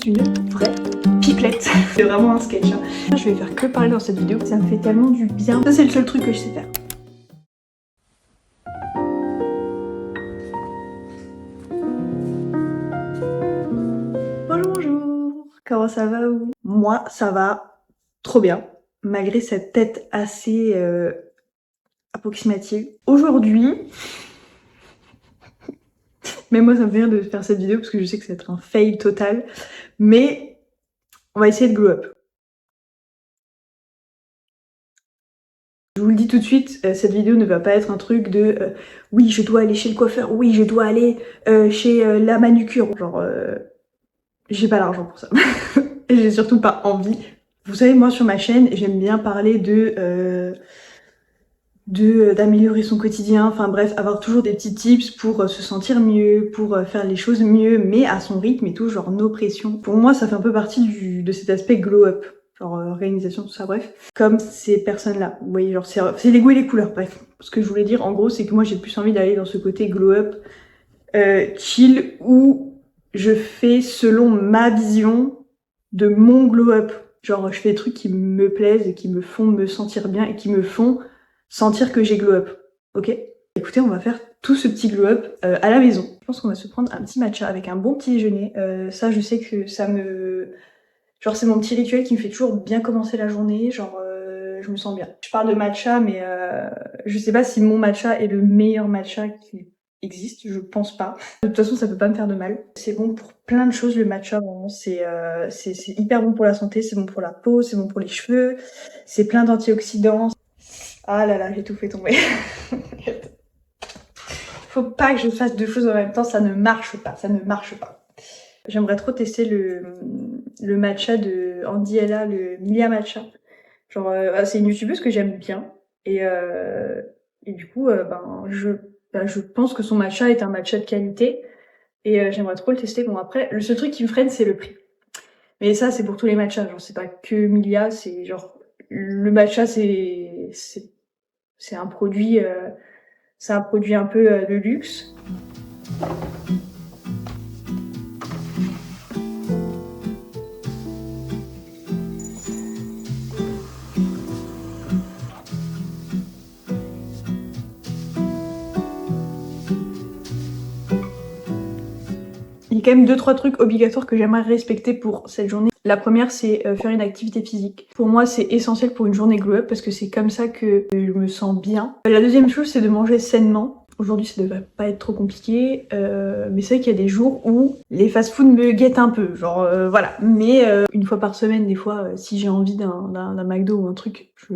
une vraie pipelette. C'est vraiment un sketch. Hein. Je vais faire que parler dans cette vidéo, ça me fait tellement du bien. Ça c'est le seul truc que je sais faire. Bonjour, comment ça va vous? Moi ça va trop bien, malgré cette tête assez approximative. Aujourd'hui, mais moi ça me fait rire de faire cette vidéo parce que je sais que ça va être un fail total, mais on va essayer de glow up. Je vous le dis tout de suite, cette vidéo ne va pas être un truc de oui je dois aller chez le coiffeur, oui je dois aller chez la manucure, genre j'ai pas l'argent pour ça. Et j'ai surtout pas envie. Vous savez, moi sur ma chaîne j'aime bien parler d'améliorer son quotidien, enfin bref, avoir toujours des petits tips pour se sentir mieux, pour faire les choses mieux, mais à son rythme et tout, genre no pression. Pour moi ça fait un peu partie de cet aspect glow up. Genre réalisation, tout ça, bref. Comme ces personnes-là. Vous voyez, genre c'est les goûts et les couleurs, bref. Ce que je voulais dire, en gros, c'est que moi j'ai plus envie d'aller dans ce côté glow-up, chill, où je fais selon ma vision de mon glow-up. Genre je fais des trucs qui me plaisent et qui me font me sentir bien et qui me font sentir que j'ai glow-up. Ok? Écoutez, on va faire tout ce petit glow-up à la maison. Je pense qu'on va se prendre un petit matcha avec un bon petit déjeuner. Ça, je sais que ça me... Genre c'est mon petit rituel qui me fait toujours bien commencer la journée, genre je me sens bien. Je parle de matcha mais je sais pas si mon matcha est le meilleur matcha qui existe, je pense pas. De toute façon ça peut pas me faire de mal. C'est bon pour plein de choses le matcha, vraiment c'est hyper bon pour la santé, c'est bon pour la peau, c'est bon pour les cheveux, c'est plein d'antioxydants. Ah là là, j'ai tout fait tomber. Faut pas que je fasse deux choses en même temps, ça ne marche pas, ça ne marche pas. J'aimerais trop tester le matcha de Andy Ella, le Milia Matcha. Genre, c'est une youtubeuse que j'aime bien. Et du coup, je pense que son matcha est un matcha de qualité. Et j'aimerais trop le tester. Bon, après, le seul truc qui me freine, c'est le prix. Mais ça, c'est pour tous les matchas. Genre, c'est pas que Milia, c'est genre... Le matcha, c'est un produit... c'est un produit un peu de luxe. Il y a quand même 2-3 trucs obligatoires que j'aimerais respecter pour cette journée. La première, c'est faire une activité physique. Pour moi, c'est essentiel pour une journée glow up parce que c'est comme ça que je me sens bien. La deuxième chose, c'est de manger sainement. Aujourd'hui, ça devrait pas être trop compliqué, mais c'est vrai qu'il y a des jours où les fast-food me guettent un peu, genre voilà. Mais une fois par semaine, des fois, si j'ai envie d'un McDo ou un truc, je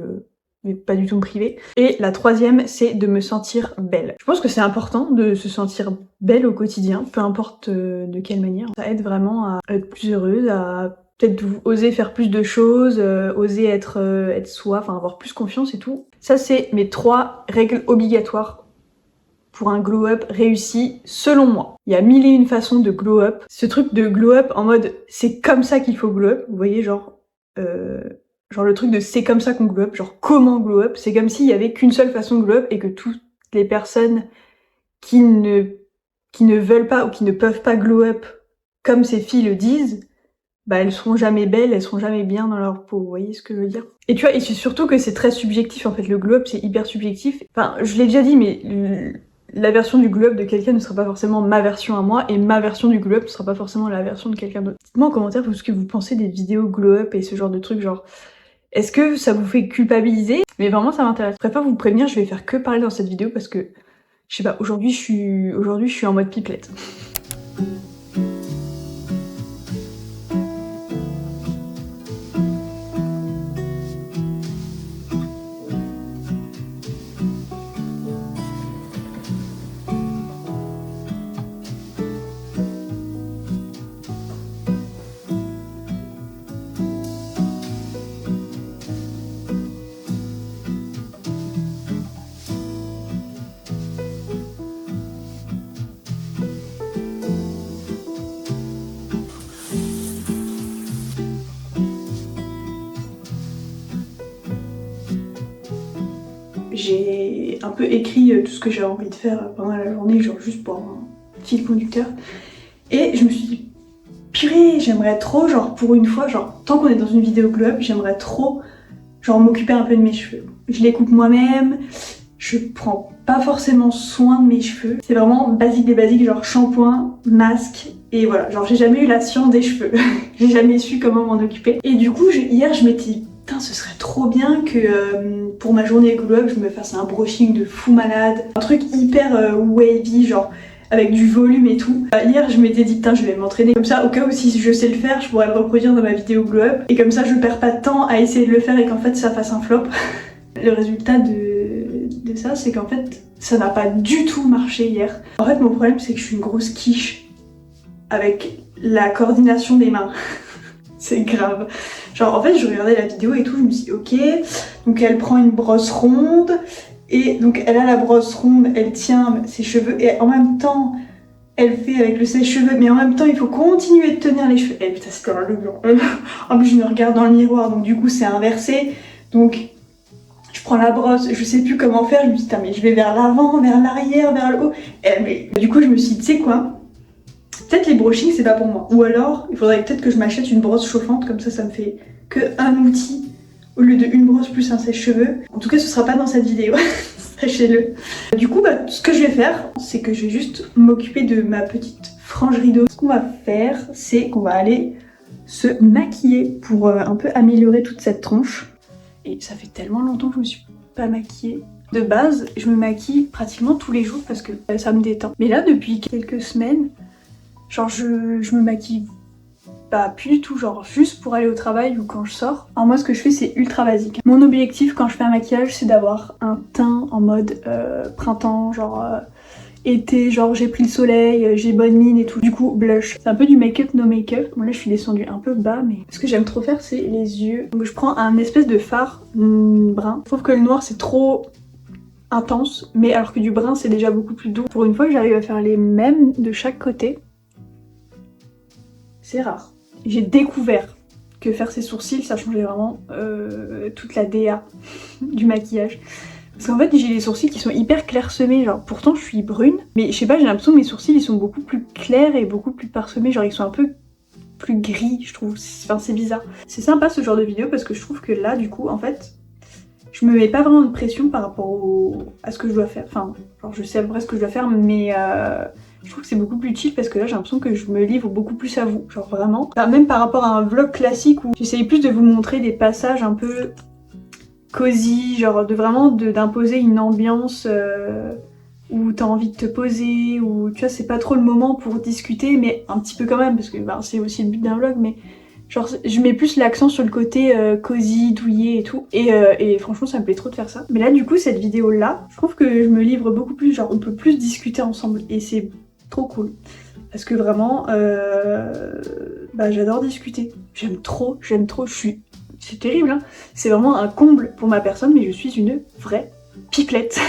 vais pas du tout me priver. Et la troisième, c'est de me sentir belle. Je pense que c'est important de se sentir belle au quotidien, peu importe de quelle manière. Ça aide vraiment à être plus heureuse, à peut-être oser faire plus de choses, oser être soi, enfin avoir plus confiance et tout. Ça, c'est mes 3 règles obligatoires pour un glow-up réussi, selon moi. Il y a 1001 façons de glow-up. Ce truc de glow-up en mode c'est comme ça qu'il faut glow-up, vous voyez, genre le truc de c'est comme ça qu'on glow-up, genre comment glow-up, c'est comme s'il y avait qu'une seule façon de glow-up et que toutes les personnes qui ne veulent pas ou qui ne peuvent pas glow-up comme ces filles le disent, bah elles seront jamais belles, elles seront jamais bien dans leur peau, vous voyez ce que je veux dire? Et tu vois, et c'est surtout que c'est très subjectif en fait, le glow-up c'est hyper subjectif. Enfin, je l'ai déjà dit, mais la version du glow-up de quelqu'un ne sera pas forcément ma version à moi, et ma version du glow-up ne sera pas forcément la version de quelqu'un d'autre. Dites-moi en commentaire ce que vous pensez des vidéos glow-up et ce genre de trucs, genre... Est-ce que ça vous fait culpabiliser? Mais vraiment ça m'intéresse. Je préfère vous prévenir, je vais faire que parler dans cette vidéo parce que, je sais pas, aujourd'hui je suis en mode pipelette. J'ai un peu écrit tout ce que j'avais envie de faire pendant la journée, genre juste pour un fil conducteur. Et je me suis dit, purée, j'aimerais trop, genre pour une fois, genre tant qu'on est dans une vidéo glow up, j'aimerais trop genre m'occuper un peu de mes cheveux. Je les coupe moi-même, je prends pas forcément soin de mes cheveux. C'est vraiment basique des basiques, genre shampoing, masque, et voilà. Genre j'ai jamais eu la science des cheveux. J'ai jamais su comment m'en occuper. Et du coup, hier je m'étais dit, putain, ce serait trop bien que pour ma journée glow up, je me fasse un brushing de fou malade. Un truc hyper wavy, genre avec du volume et tout. Hier je m'étais dit putain je vais m'entraîner comme ça au cas où si je sais le faire je pourrais le reproduire dans ma vidéo glow up et comme ça je perds pas de temps à essayer de le faire et qu'en fait ça fasse un flop. Le résultat de ça c'est qu'en fait ça n'a pas du tout marché hier. En fait mon problème c'est que je suis une grosse quiche avec la coordination des mains. C'est grave. Genre en fait je regardais la vidéo et tout, je me suis dit ok, donc elle prend une brosse ronde. Et donc elle a la brosse ronde, elle tient ses cheveux et en même temps elle fait avec le sèche-cheveux mais en même temps il faut continuer de tenir les cheveux. Eh putain c'était un leurre. En plus je me regarde dans le miroir donc du coup c'est inversé. Donc je prends la brosse, je sais plus comment faire, je me dis putain mais je vais vers l'avant, vers l'arrière, vers le haut. Et, mais du coup je me suis dit tu sais quoi, peut-être les brushings c'est pas pour moi. Ou alors il faudrait peut-être que je m'achète une brosse chauffante comme ça me fait que un outil. Au lieu de une brosse plus un sèche-cheveux. En tout cas, ce sera pas dans cette vidéo, sachez-le. Du coup, ce que je vais faire, c'est que je vais juste m'occuper de ma petite frange rideau. Ce qu'on va faire, c'est qu'on va aller se maquiller pour un peu améliorer toute cette tronche. Et ça fait tellement longtemps que je me suis pas maquillée. De base, je me maquille pratiquement tous les jours parce que ça me détend. Mais là, depuis quelques semaines, genre je me maquille pas plus du tout, genre juste pour aller au travail ou quand je sors. Alors moi ce que je fais c'est ultra basique. Mon objectif quand je fais un maquillage c'est d'avoir un teint en mode printemps, genre été, genre j'ai pris le soleil, j'ai bonne mine et tout. Du coup blush. C'est un peu du make-up no make-up. Bon là je suis descendue un peu bas mais ce que j'aime trop faire c'est les yeux. Donc je prends un espèce de fard brun. Je trouve que le noir c'est trop intense mais alors que du brun c'est déjà beaucoup plus doux. Pour une fois que j'arrive à faire les mêmes de chaque côté, c'est rare. J'ai découvert que faire ses sourcils ça changeait vraiment toute la DA du maquillage. Parce qu'en fait j'ai les sourcils qui sont hyper clairsemés, genre pourtant je suis brune, mais je sais pas, j'ai l'impression que mes sourcils ils sont beaucoup plus clairs et beaucoup plus parsemés, genre ils sont un peu plus gris je trouve, enfin c'est bizarre. C'est sympa ce genre de vidéo parce que je trouve que là du coup en fait je me mets pas vraiment de pression par rapport à ce que je dois faire, enfin genre je sais à peu près ce que je dois faire mais je trouve que c'est beaucoup plus chill parce que là j'ai l'impression que je me livre beaucoup plus à vous, genre vraiment. Enfin, même par rapport à un vlog classique où j'essaye plus de vous montrer des passages un peu cosy, genre de vraiment d'imposer une ambiance où t'as envie de te poser, où tu vois c'est pas trop le moment pour discuter mais un petit peu quand même parce que bah, c'est aussi le but d'un vlog mais genre je mets plus l'accent sur le côté cosy, douillet et tout et franchement ça me plaît trop de faire ça. Mais là du coup cette vidéo là, je trouve que je me livre beaucoup plus, genre on peut plus discuter ensemble et c'est trop cool. Parce que vraiment, bah, j'adore discuter. J'aime trop, je suis... C'est terrible hein, c'est vraiment un comble pour ma personne mais je suis une vraie pipelette.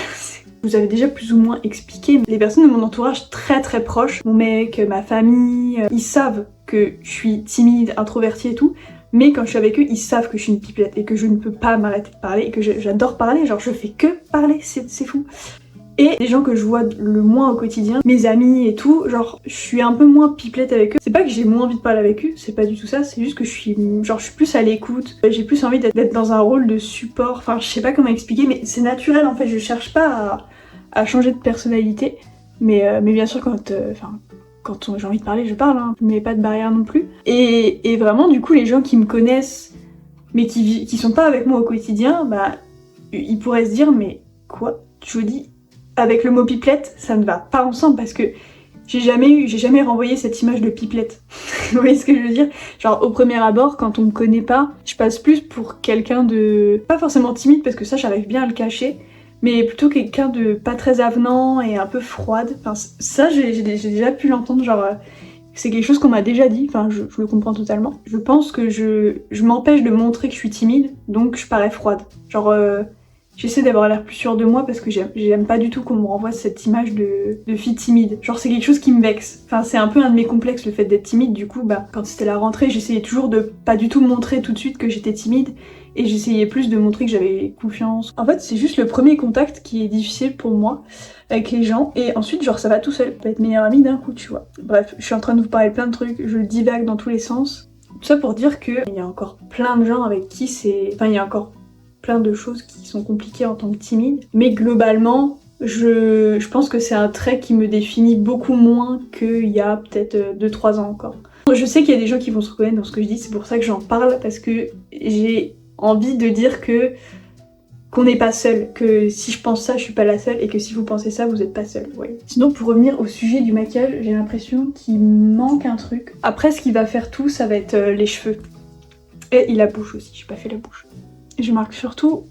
Je vous avais déjà plus ou moins expliqué, mais les personnes de mon entourage très très proches, mon mec, ma famille, ils savent que je suis timide, introvertie et tout, mais quand je suis avec eux, ils savent que je suis une pipelette et que je ne peux pas m'arrêter de parler et que j'adore parler, genre je fais que parler, c'est fou. Et les gens que je vois le moins au quotidien, mes amis et tout, genre je suis un peu moins pipelette avec eux. C'est pas que j'ai moins envie de parler avec eux, c'est pas du tout ça, c'est juste que je suis plus à l'écoute, j'ai plus envie d'être dans un rôle de support, enfin je sais pas comment expliquer mais c'est naturel en fait, je cherche pas à changer de personnalité, mais bien sûr quand j'ai envie de parler je parle, hein. Je mets pas de barrière non plus. Et vraiment du coup les gens qui me connaissent mais qui sont pas avec moi au quotidien, bah ils pourraient se dire mais quoi, Jody avec le mot pipelette, ça ne va pas ensemble parce que j'ai jamais renvoyé cette image de pipelette. Vous voyez ce que je veux dire? Genre au premier abord, quand on me connaît pas, je passe plus pour quelqu'un de... pas forcément timide parce que ça j'arrive bien à le cacher, mais plutôt quelqu'un de pas très avenant et un peu froide. Enfin ça j'ai déjà pu l'entendre, genre c'est quelque chose qu'on m'a déjà dit, enfin je le comprends totalement. Je pense que je m'empêche de montrer que je suis timide, donc je parais froide. Genre... J'essaie d'avoir l'air plus sûre de moi parce que j'aime pas du tout qu'on me renvoie cette image de fille timide. Genre c'est quelque chose qui me vexe. Enfin c'est un peu un de mes complexes le fait d'être timide. Du coup bah quand c'était la rentrée j'essayais toujours de pas du tout montrer tout de suite que j'étais timide. Et j'essayais plus de montrer que j'avais confiance. En fait c'est juste le premier contact qui est difficile pour moi avec les gens. Et ensuite genre ça va tout seul. On peut être meilleure amie d'un coup tu vois. Bref je suis en train de vous parler plein de trucs. Je divague dans tous les sens. Tout ça pour dire que il y a encore plein de gens avec qui c'est... Enfin il y a encore plein de choses qui sont compliquées en tant que timide, mais globalement, je pense que c'est un trait qui me définit beaucoup moins qu'il y a peut-être 2-3 ans encore. Je sais qu'il y a des gens qui vont se reconnaître dans ce que je dis, c'est pour ça que j'en parle, parce que j'ai envie de dire que qu'on n'est pas seul, que si je pense ça, je suis pas la seule, et que si vous pensez ça, vous êtes pas seul. Ouais. Sinon, pour revenir au sujet du maquillage, j'ai l'impression qu'il manque un truc. Après, ce qui va faire tout, ça va être les cheveux. Et la bouche aussi, j'ai pas fait la bouche. Je marque surtout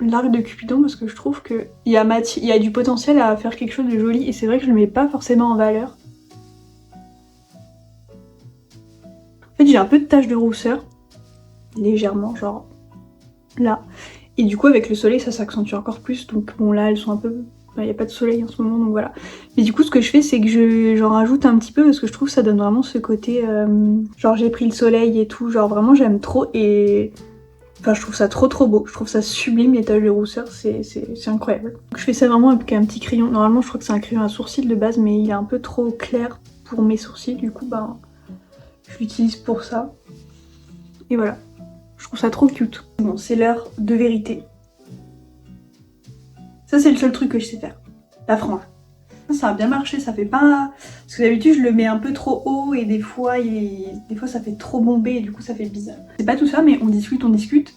l'arc de Cupidon parce que je trouve qu'il y a du potentiel à faire quelque chose de joli et c'est vrai que je le mets pas forcément en valeur. En fait j'ai un peu de taches de rousseur, légèrement, genre là. Et du coup avec le soleil ça s'accentue encore plus, donc bon là elles sont un peu... Il n'y a pas de soleil en ce moment donc voilà. Mais du coup ce que je fais c'est que j'en rajoute un petit peu parce que je trouve que ça donne vraiment ce côté... genre j'ai pris le soleil et tout, genre vraiment j'aime trop et... Enfin, je trouve ça trop beau, je trouve ça sublime les taches de rousseur, c'est incroyable. Donc, je fais ça vraiment avec un petit crayon. Normalement, je crois que c'est un crayon à sourcils de base, mais il est un peu trop clair pour mes sourcils, du coup, ben, je l'utilise pour ça. Et voilà, je trouve ça trop cute. Bon, c'est l'heure de vérité. Ça, c'est le seul truc que je sais faire, la frange. Ça a bien marché, ça fait pas... Parce que d'habitude, je le mets un peu trop haut et des fois ça fait trop bombé et du coup, ça fait bizarre. C'est pas tout ça, mais on discute, on discute.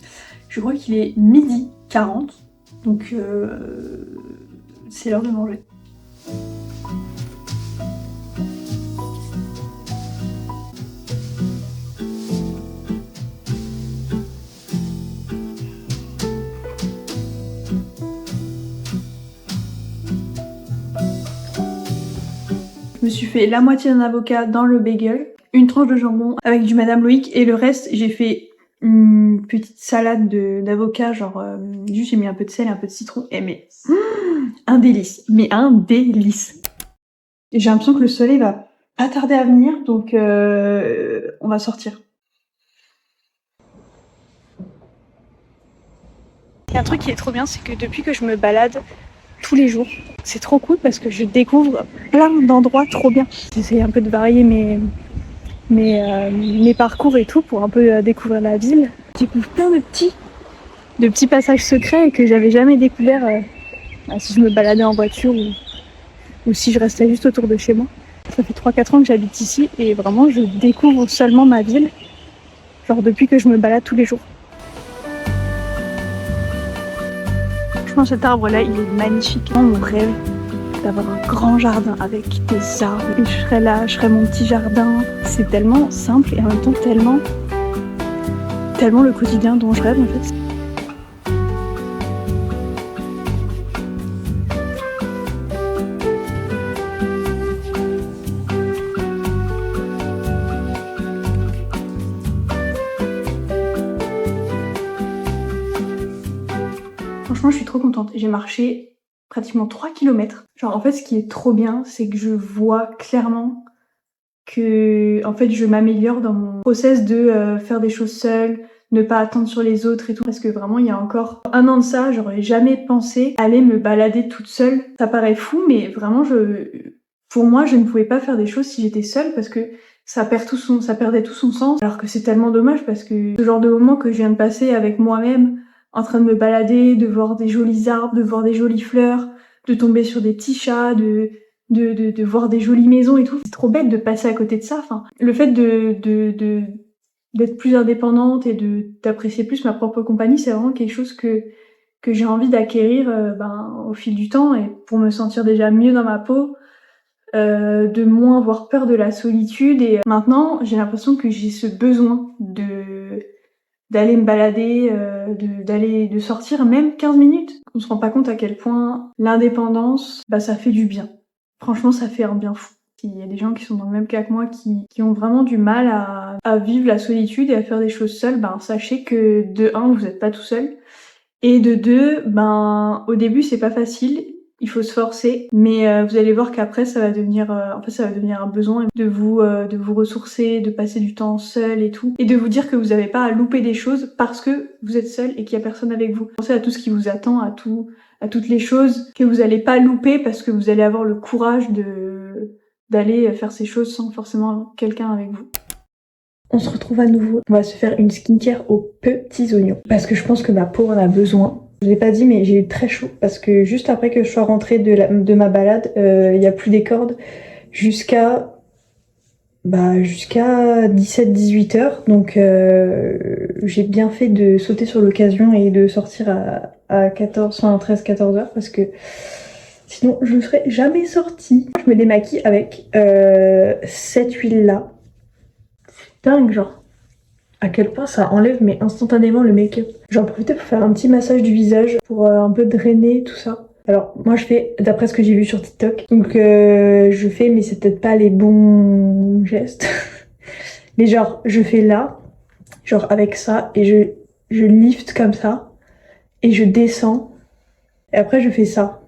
Je crois qu'il est 12h40, donc c'est l'heure de manger. Je me suis fait la moitié d'un avocat dans le bagel, une tranche de jambon avec du Madame Loïc et le reste j'ai fait une petite salade d'avocat, genre juste j'ai mis un peu de sel, un peu de citron et mais un délice, mais un délice. Et j'ai l'impression que le soleil va pas tarder à venir donc on va sortir. Il y a un truc qui est trop bien, c'est que depuis que je me balade tous les jours, c'est trop cool parce que je découvre plein d'endroits trop bien. J'essaye un peu de varier mes parcours et tout pour un peu découvrir la ville. Je découvre plein de petits passages secrets que j'avais jamais découverts si je me baladais en voiture ou si je restais juste autour de chez moi. Ça fait 3-4 ans que j'habite ici et vraiment je découvre seulement ma ville, genre depuis que je me balade tous les jours. Franchement cet arbre là il est magnifique, mon rêve d'avoir un grand jardin avec des arbres et je serais là, je ferais mon petit jardin. C'est tellement simple et en même temps tellement le quotidien dont je rêve en fait. Franchement je suis trop contente, j'ai marché pratiquement 3 km. Genre en fait ce qui est trop bien c'est que je vois clairement que en fait je m'améliore dans mon process de faire des choses seule, ne pas attendre sur les autres et tout parce que vraiment il y a encore un an de ça j'aurais jamais pensé aller me balader toute seule. Ça paraît fou mais vraiment pour moi je ne pouvais pas faire des choses si j'étais seule parce que ça perdait tout son sens alors que c'est tellement dommage parce que ce genre de moment que je viens de passer avec moi-même en train de me balader, de voir des jolis arbres, de voir des jolies fleurs, de tomber sur des petits chats, de voir des jolies maisons et tout. C'est trop bête de passer à côté de ça. Enfin, le fait d'être plus indépendante et d'apprécier plus ma propre compagnie, c'est vraiment quelque chose que j'ai envie d'acquérir au fil du temps et pour me sentir déjà mieux dans ma peau, de moins avoir peur de la solitude. Et maintenant, j'ai l'impression que j'ai ce besoin d'aller me balader, de sortir même 15 minutes. On se rend pas compte à quel point l'indépendance, ça fait du bien. Franchement, ça fait un bien fou. Il y a des gens qui sont dans le même cas que moi qui ont vraiment du mal à vivre la solitude et à faire des choses seuls, sachez que de un, vous n'êtes pas tout seul Et de deux, ben au début c'est pas facile, il faut se forcer, mais vous allez voir qu'après ça va devenir, en fait ça va devenir un besoin de vous ressourcer, de passer du temps seul et tout, et de vous dire que vous avez pas à louper des choses parce que vous êtes seul et qu'il y a personne avec vous. Pensez à tout ce qui vous attend, à toutes les choses que vous allez pas louper parce que vous allez avoir le courage d'aller faire ces choses sans forcément quelqu'un avec vous. On se retrouve à nouveau. On va se faire une skincare aux petits oignons. Parce que je pense que ma peau en a besoin. Je l'ai pas dit, mais j'ai eu très chaud. Parce que juste après que je sois rentrée de ma balade, il y a plus des cordes jusqu'à 17-18 heures. Donc j'ai bien fait de sauter sur l'occasion et de sortir à 13-14 heures. Parce que sinon je ne serais jamais sortie. Je me démaquille avec cette huile là. Dingue, genre à quel point ça enlève mais instantanément le make-up. J'en profitais pour faire un petit massage du visage pour un peu drainer tout ça. Alors moi je fais d'après ce que j'ai vu sur TikTok, donc je fais, mais c'est peut-être pas les bons gestes. Mais genre je fais là, genre avec ça, et je lift comme ça et je descends, et après je fais ça.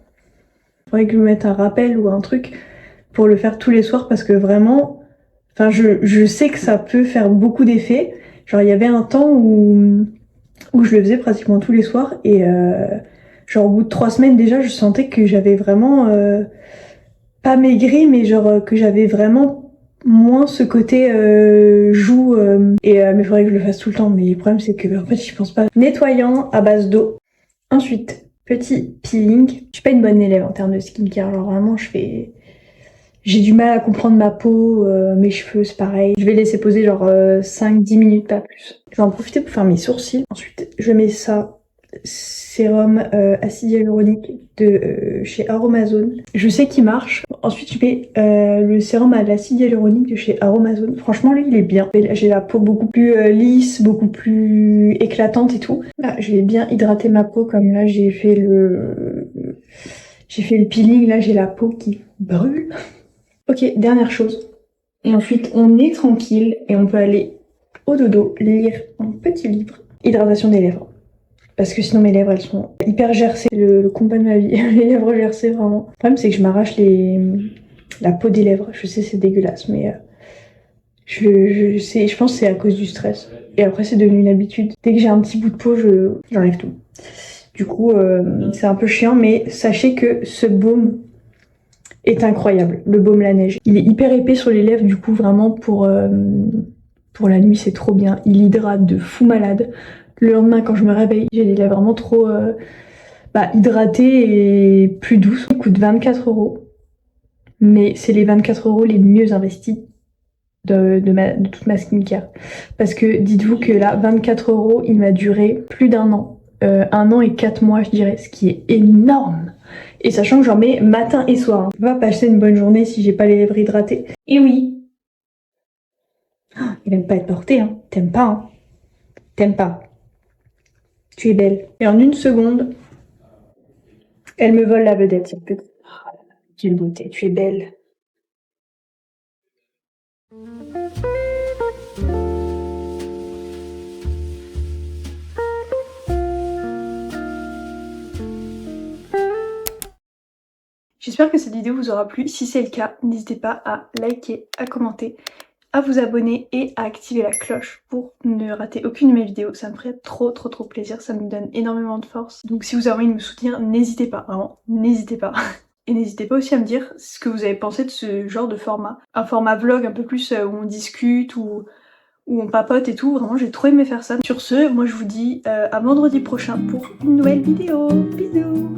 Faudrait que je me mette un rappel ou un truc pour le faire tous les soirs, parce que vraiment, enfin je sais que ça peut faire beaucoup d'effets. Genre il y avait un temps où je le faisais pratiquement tous les soirs, et genre au bout de 3 semaines déjà je sentais que j'avais vraiment pas maigri, mais genre que j'avais vraiment moins ce côté joue, mais faudrait que je le fasse tout le temps, mais le problème c'est que en fait j'y pense pas. Nettoyant à base d'eau. Ensuite, petit peeling. Je suis pas une bonne élève en termes de skincare, genre vraiment j'ai du mal à comprendre ma peau, mes cheveux c'est pareil. Je vais laisser poser genre 5-10 minutes, pas plus. Je vais en profiter pour faire mes sourcils. Ensuite, je mets ça, sérum acide hyaluronique de chez Aromazone. Je sais qu'il marche. Ensuite, je mets le sérum à l'acide hyaluronique de chez Aromazone. Franchement, lui, il est bien. J'ai la peau beaucoup plus lisse, beaucoup plus éclatante et tout. Là, je vais bien hydrater ma peau, comme là, j'ai fait le peeling. Là, j'ai la peau qui brûle. Ok, dernière chose. Et ensuite, on est tranquille et on peut aller au dodo lire un petit livre. Hydratation des lèvres. Parce que sinon mes lèvres elles sont hyper gercées, le combat de ma vie, les lèvres gercées vraiment. Le problème c'est que je m'arrache la peau des lèvres, je sais c'est dégueulasse, mais je pense que c'est à cause du stress. Et après c'est devenu une habitude. Dès que j'ai un petit bout de peau, j'enlève tout. Du coup c'est un peu chiant, mais sachez que ce baume est incroyable, le baume la neige. Il est hyper épais sur les lèvres, du coup vraiment pour la nuit c'est trop bien. Il hydrate de fou malade. Le lendemain, quand je me réveille, j'ai les lèvres vraiment trop hydratées et plus douces. Il coûte 24 €. Mais c'est les 24 € les mieux investis de toute ma skincare. Parce que dites-vous que là, 24 €, il m'a duré plus d'1 an. 1 an et 4 mois, je dirais, ce qui est énorme. Et sachant que j'en mets matin et soir. Hein. Je peux pas passer une bonne journée si j'ai pas les lèvres hydratées. Et oui. Il aime pas être porté, hein. T'aimes pas, hein. T'aimes pas. Tu es belle. Et en une seconde, elle me vole la vedette, cette petite. Oh là là, quelle beauté, tu es belle. J'espère que cette vidéo vous aura plu. Si c'est le cas, n'hésitez pas à liker, à commenter, à vous abonner et à activer la cloche pour ne rater aucune de mes vidéos. Ça me ferait trop plaisir, ça me donne énormément de force. Donc si vous avez envie de me soutenir, n'hésitez pas, vraiment, n'hésitez pas. Et n'hésitez pas aussi à me dire ce que vous avez pensé de ce genre de format. Un format vlog un peu plus où on discute, où on papote et tout. Vraiment, j'ai trop aimé faire ça. Sur ce, moi je vous dis à vendredi prochain pour une nouvelle vidéo. Bisous!